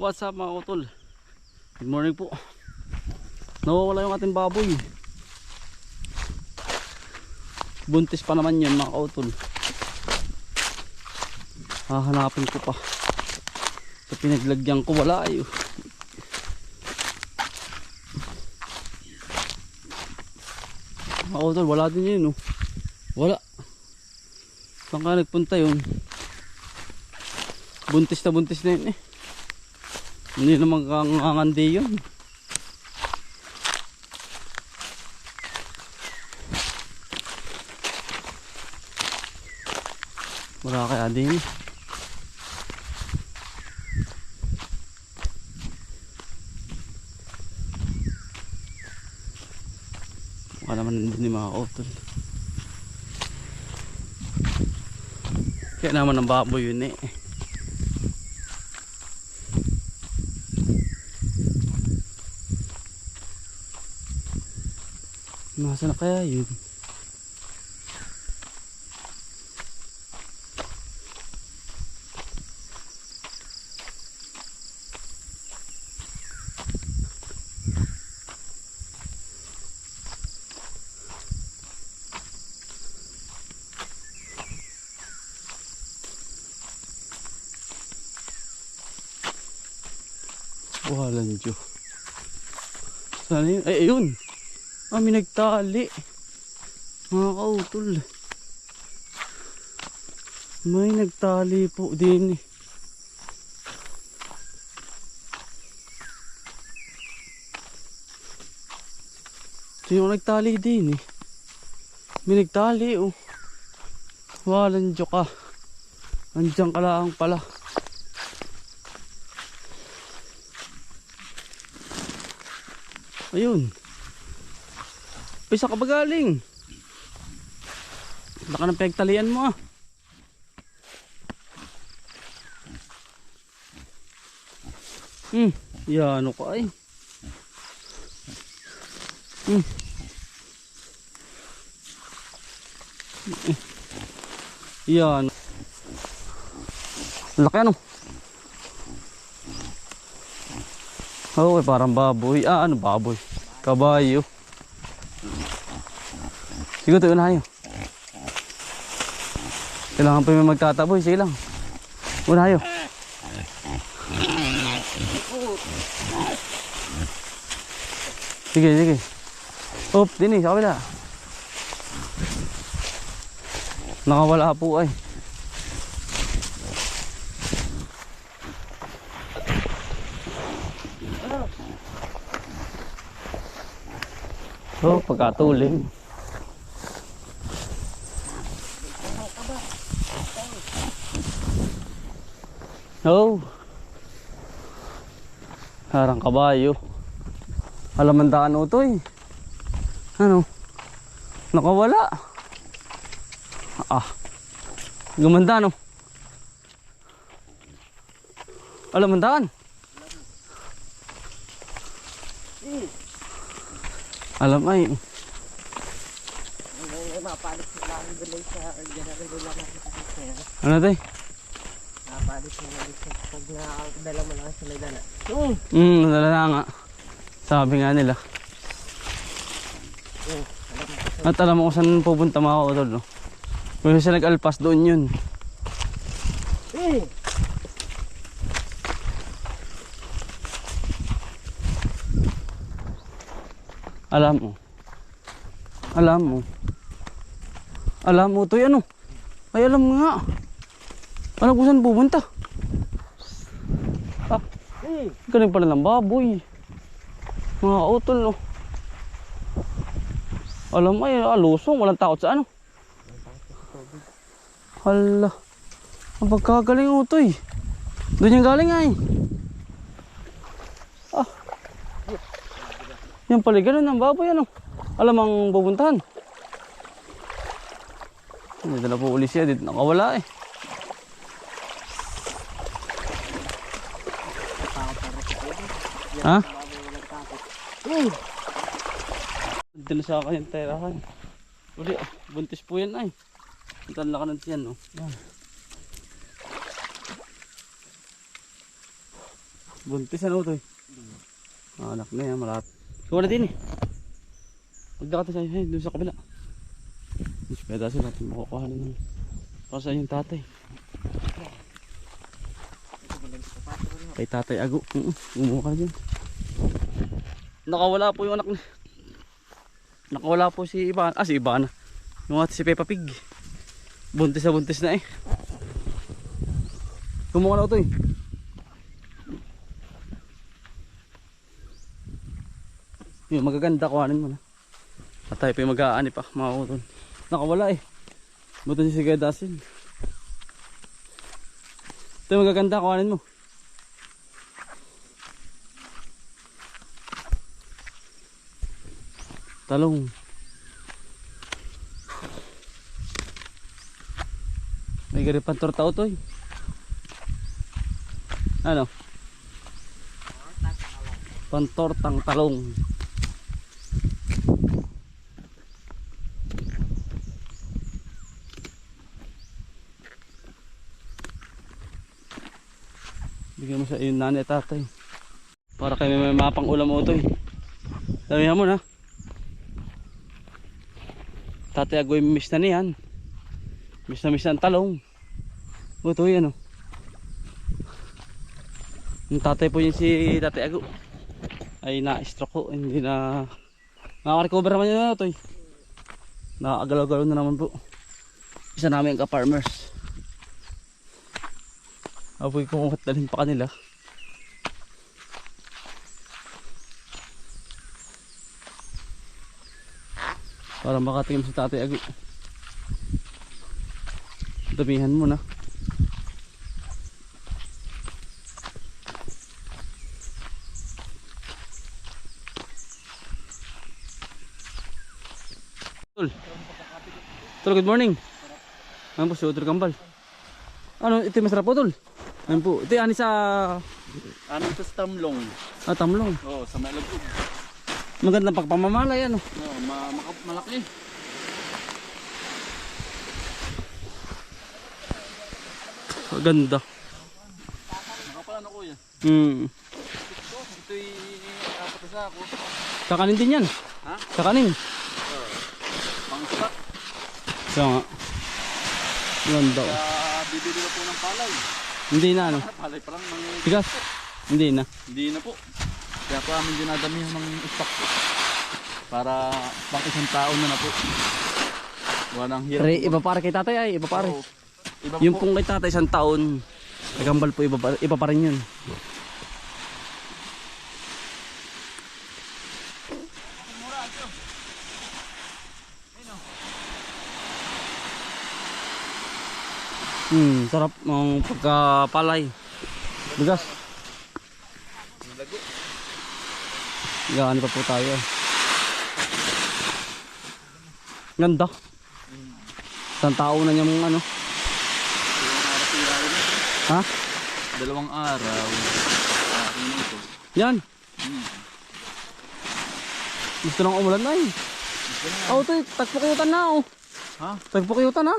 What's up mga utol? Good morning po. Nawawala yung ating baboy. Buntis pa naman yun mga utol. Hahanapin ko pa. Sa pinaglagyan ko wala ayo. Mga utol wala din yun oh. Wala. Saan ka nagpunta yun? Buntis na yun eh. Hindi naman kangangandi yun. Wala kaya din. Mukha naman nandun yung mga utol. Kaya naman ang baboy yun eh. Nasaan na kaya yun? Walang Diyo. Saan yun? Ay, ayun! May nagtali. Mga kautol. May nagtali po din eh. Sino nagtali din eh? May nagtali oh. Walang Diyo ka. Andiyan ka lang pala. Ayun. Pisa ka ba galing? Baka ng pegtalian mo ah. Yan ano ka ay. Yan. Laki ano? Okay, parang baboy. Ano baboy? Kabayo. Sige ito, unahin nyo. Kailangan pa yung magtataboy. Sige lang. Unahin nyo. Sige. Op, din eh, sa kabila. Nakawala po ay. Oh, pagkatuling. Oh. Harang kabayo. Alamandaan utoy. Ano? Nakawala. Gumanda no. Alamandaan. Alam ay. Mapalit sila ang gulay sa general lang. Ano tayo? Mapalit sila pag nakadala mo lang sila dala. Nadala na nga. Sabi nga nila. At alam mo kung saan pupunta mga kautol, no? Kung siya nag-alpas doon yun. Alam mo to ano? Ay alam mo nga. Alam kung saan pupunta. Galing pala ng baboy. Mga utol no. Alam mo ay lusong. Walang takot sa ano. Hala. Ang pagkagaling utoy. Doon yung galing ay. Yan pala ganun ng baboy ano. Alam ang pupuntahan. Dito na po uli siya. Dito nakawala eh. Ha? Dito na sa kanyang terahan. Uli, buntis po yan ay. Ang laki ng tiyan no. Buntis ano to eh. Anak na yan, malapit. Kuha na din eh. Magdakata sa'yo, hey, dun sa kabila. Pwede kasi natin makukuha na ng para sa yung tatay. Kay tatay Ago. Umuha ka dyan. Nakawala po yung anak na. Nakawala po si Iban. Ah, si Iban. Yung at si Peppa Pig. Buntis na eh. Kumuha na ito eh. Yung magaganda, kuhanin mo na. At tayo pa yung mag-aani pa, mga utol. Nakawala eh. Buto si Sigay Dasil. Ito yung magaganda, kuhanin mo. Talong. May garipan tortao to eh. Ano? Pantortang talong. Bigyan mo sa yung nanay tatay. Para kayo may mapang ulam mo ito eh. Damihan mo na. Tatay Agoy miss na niyan. Miss na ang talong. Ito yan o. Yung tatay po yun si Tatay Ago. Ay na-stroke ko. Hindi na nakaka-recover naman yun ito eh. Nakakagalaw-galaw na naman po. Isa namin ka-farmers. Apoy kung dalhin pa kanila. Para makatingin sa Tatay Ago. Damihan mo na. Tol, good morning. Ano po si Utol Kambal? Ano, ito yung masarap po tol? Ano po, ito yung ani sa... Ano ito sa tamlong? Ah, tamlong. Oo, sa malagog. Magandang pagpamamalay ano. Oo, malaki. Maganda. Nakapala na kuya. Ito'y apat na sa ako. Kakanin din yan. Ha? Kakanin. Pang-slot. Kaya nga. Maganda. Kaya bibili na po ng palay. Hindi na ano. Palay pa lang. Tigas. Hindi na. Hindi na po. Kaya po amin dinadamihan ng stock po. Para pang isang taon na po. Walang hirap. Re, iba pare kay tatay ay. Iba pare. Oo. Iba Yung po. pong kay tatay isang taon. Nagambal po iba pa rin yun. Sarap ng pagkapalay. Bigas. Gani pa po tayo. Ganda. Isang tao na niya mong ano. Ha? 2 araw. Akin na ito. Yan. Gusto nang umulan na eh. Oh, ito tagpukiyutan na oh. Ha? Tagpukiyutan na.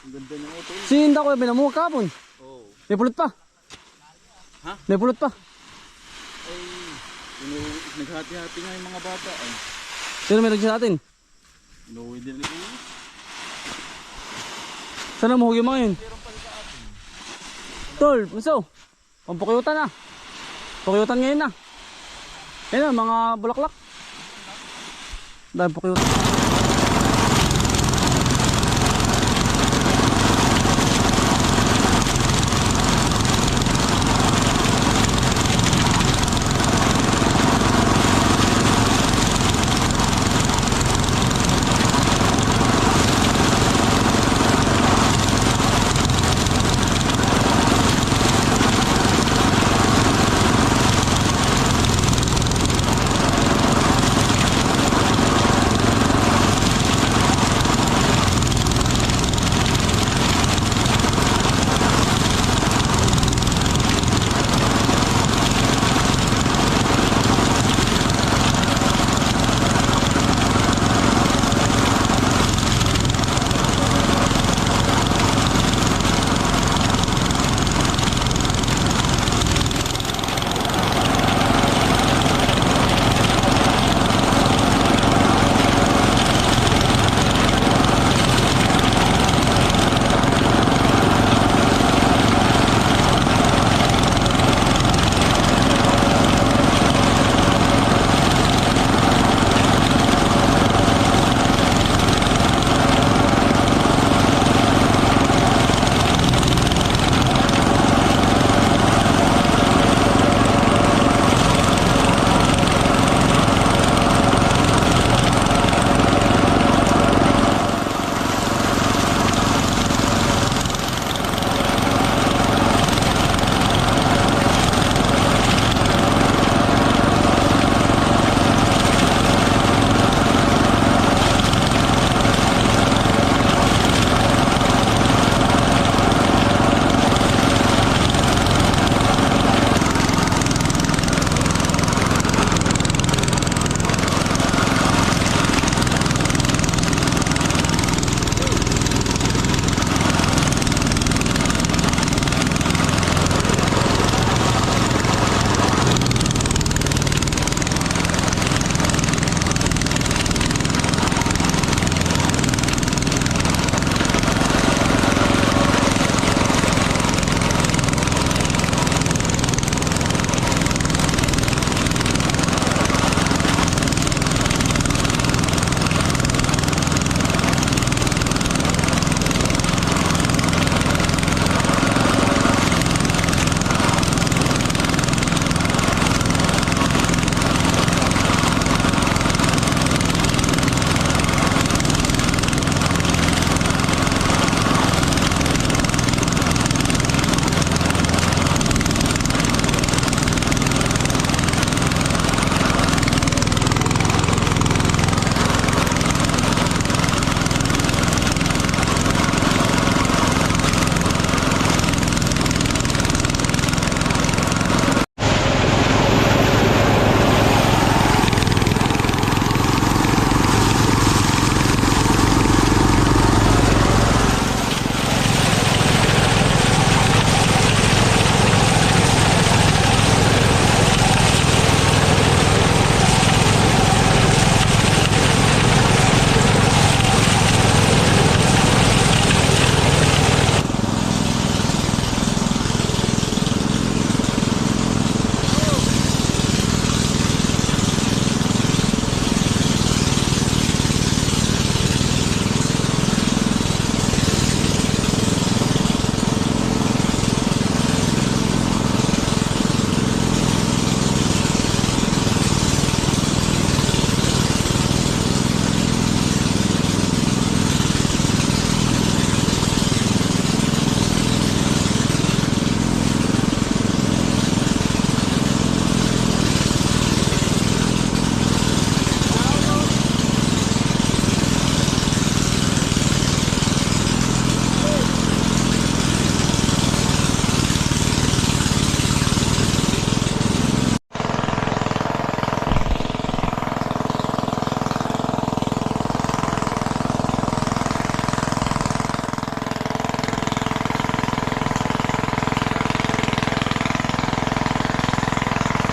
Ang ganda ng ito. Sinda ko yung binamuha kapon. Oo. May pulot pa. Ha? May pulot pa. Ay, naghati-hati nga yung mga bata. Ay, Sino meron dyan sa atin? inuwi din ito. Saan ang mahugyo mga yun? Tol, maso. Pampukiyutan na. Pukiyutan ngayon na. Yan na, mga bulaklak. Dahil pukiyutan.